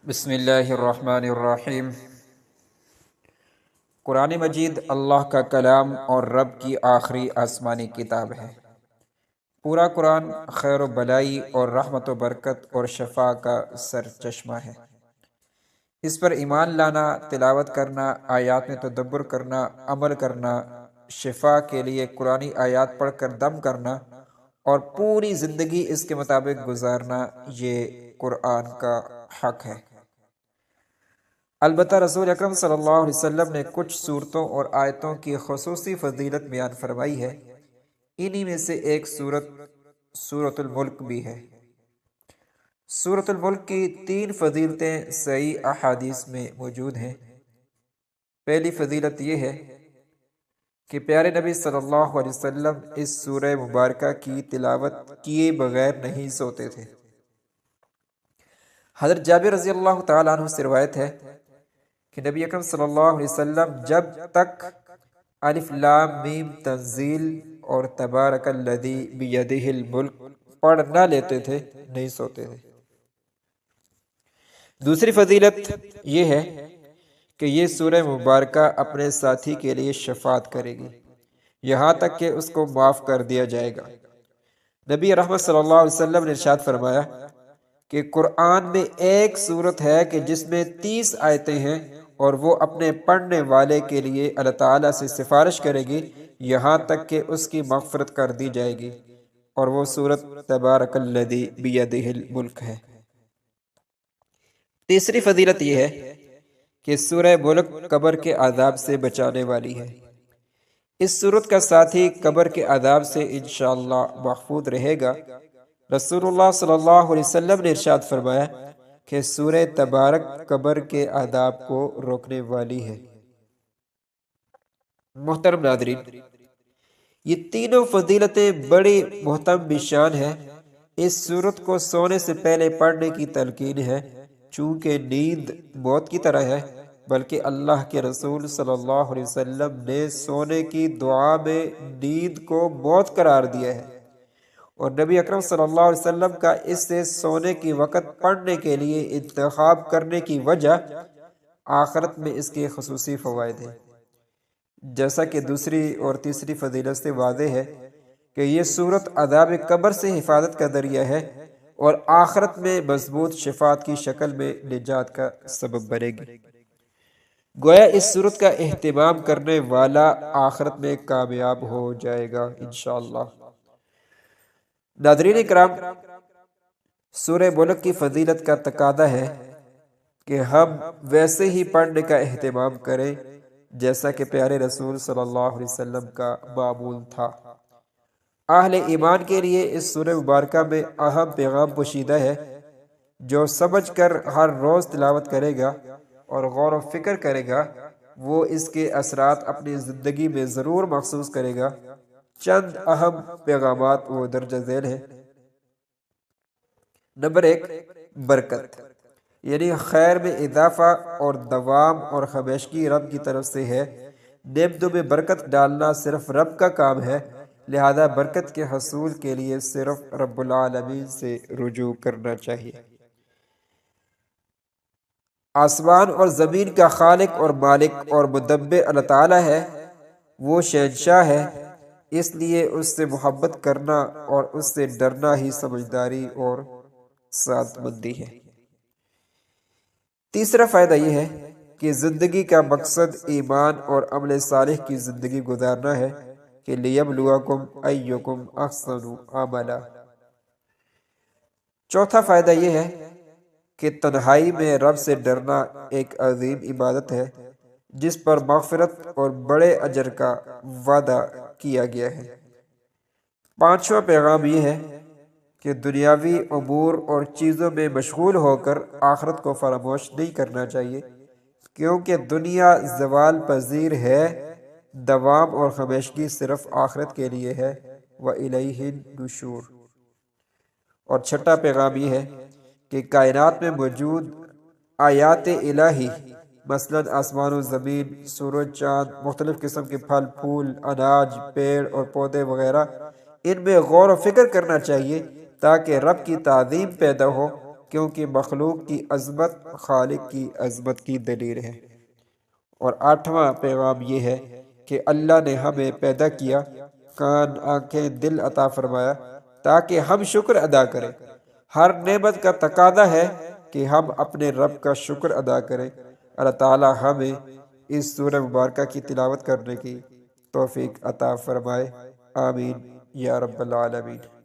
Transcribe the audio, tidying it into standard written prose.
بسم اللہ الرحمن الرحیم۔ قرآن مجید اللہ کا کلام اور رب کی آخری آسمانی کتاب ہے۔ پورا قرآن خیر و بلائی اور رحمت و برکت اور شفا کا سرچشمہ ہے۔ اس پر ایمان لانا، تلاوت کرنا، آیات میں تدبر کرنا، عمل کرنا، شفا کے لیے قرآنی آیات پڑھ کر دم کرنا اور پوری زندگی اس کے مطابق گزارنا، یہ قرآن کا حق ہے۔ البتہ رسول اکرم صلی اللہ علیہ وسلم نے کچھ صورتوں اور آیتوں کی خصوصی فضیلت بیان فرمائی ہے۔ انہی میں سے ایک سورۃ الملک بھی ہے۔ سورۃ الملک کی 3 فضیلتیں صحیح احادیث میں موجود ہیں۔ پہلی فضیلت یہ ہے کہ پیارے نبی صلی اللہ علیہ وسلم اس سورہ مبارکہ کی تلاوت کیے بغیر نہیں سوتے تھے۔ حضرت جابر رضی اللہ تعالیٰ عنہ سے روایت ہے کہ نبی اکرم صلی اللہ علیہ وسلم جب تک الف لام میم تنزیل اور تبارک الذی بیدہ الملک پڑھ نہ لیتے تھے نہیں سوتے تھے۔ دوسری فضیلت یہ ہے کہ یہ سورہ مبارکہ اپنے ساتھی کے لیے شفاعت کرے گی، یہاں تک کہ اس کو معاف کر دیا جائے گا۔ نبی رحمت صلی اللہ علیہ وسلم نے ارشاد فرمایا کہ قرآن میں ایک سورت ہے کہ جس میں 30 آیتیں ہیں اور وہ اپنے پڑھنے والے کے لیے اللہ تعالیٰ سے سفارش کرے گی یہاں تک کہ اس کی مغفرت کر دی جائے گی، اور وہ سورت تبارک الذی بیدہ الملک ہے۔ تیسری فضیلت یہ ہے کہ سورہ ملک قبر کے عذاب سے بچانے والی ہے۔ اس سورت کا ساتھی قبر کے عذاب سے انشاءاللہ محفوظ رہے گا۔ رسول اللہ صلی اللہ علیہ وسلم نے ارشاد فرمایا کہ سورہ تبارک قبر کے عذاب کو روکنے والی ہے۔ محترم ناظرین، یہ تینوں فضیلتیں بڑی محتم بشان ہیں۔ اس سورت کو سونے سے پہلے پڑھنے کی تلقین ہے، چونکہ نیند موت کی طرح ہے، بلکہ اللہ کے رسول صلی اللہ علیہ وسلم نے سونے کی دعا میں نیند کو موت قرار دیا ہے، اور نبی اکرم صلی اللہ علیہ وسلم کا اس سے سونے کی وقت پڑھنے کے لیے انتخاب کرنے کی وجہ آخرت میں اس کے خصوصی فوائد ہیں۔ جیسا کہ دوسری اور تیسری فضیلت سے واضح ہے کہ یہ سورت عذاب قبر سے حفاظت کا ذریعہ ہے اور آخرت میں مضبوط شفاعت کی شکل میں نجات کا سبب بنے گی۔ گویا اس سورت کا اہتمام کرنے والا آخرت میں کامیاب ہو جائے گا انشاءاللہ۔ ناظرین کرام، سورہ ملک کی فضیلت کا تقاضا ہے کہ ہم ویسے ہی پڑھنے کا اہتمام کریں جیسا کہ پیارے رسول صلی اللہ علیہ وسلم کا معمول تھا۔ اہل ایمان کے لیے اس سورہ مبارکہ میں اہم پیغام پوشیدہ ہے۔ جو سمجھ کر ہر روز تلاوت کرے گا اور غور و فکر کرے گا، وہ اس کے اثرات اپنی زندگی میں ضرور محسوس کرے گا۔ چند اہم پیغامات وہ درج ذیل ہیں۔ نمبر 1، برکت، یعنی خیر میں اضافہ اور دوام اور ہمیشگی رب کی طرف سے ہے۔ نعمتوں میں برکت ڈالنا صرف رب کا کام ہے، لہذا برکت کے حصول کے لیے صرف رب العالمین سے رجوع کرنا چاہیے۔ آسمان اور زمین کا خالق اور مالک اور مدبر اللہ تعالیٰ ہے، وہ شہنشاہ ہے، اس لیے اس سے محبت کرنا اور اس سے ڈرنا ہی سمجھداری اور سعادت مندی ہے۔ تیسرا فائدہ یہ ہے کہ زندگی کا مقصد ایمان اور عمل صالح کی زندگی گزارنا ہے کہ لِيَبْلُوَكُمْ أَيُّكُمْ أَحْسَنُ عَمَلًا۔ چوتھا فائدہ یہ ہے کہ تنہائی میں رب سے ڈرنا ایک عظیم عبادت ہے جس پر مغفرت اور بڑے اجر کا وعدہ کیا گیا ہے۔ پانچواں پیغام یہ ہے کہ دنیاوی امور اور چیزوں میں مشغول ہو کر آخرت کو فراموش نہیں کرنا چاہیے، کیونکہ دنیا زوال پذیر ہے، دوام اور ہمیشگی صرف آخرت کے لیے ہے، وَإِلَيْهِ النُّشُورُ۔ اور چھٹا پیغام یہ ہے کہ کائنات میں موجود آیات الہی، مثلاً آسمان و زمین، سورج، چاند، مختلف قسم کے پھل پھول، اناج، پیڑ اور پودے وغیرہ، ان میں غور و فکر کرنا چاہیے تاکہ رب کی تعظیم پیدا ہو کیونکہ مخلوق کی عظمت خالق کی عظمت کی دلیل ہے۔ اور 8واں پیغام یہ ہے کہ اللہ نے ہمیں پیدا کیا، کان، آنکھیں، دل عطا فرمایا تاکہ ہم شکر ادا کریں۔ ہر نعمت کا تقاضا ہے کہ ہم اپنے رب کا شکر ادا کریں۔ اللہ تعالی ہمیں اس سورہ مبارکہ کی تلاوت کرنے کی توفیق عطا فرمائے، آمین یا رب العالمین۔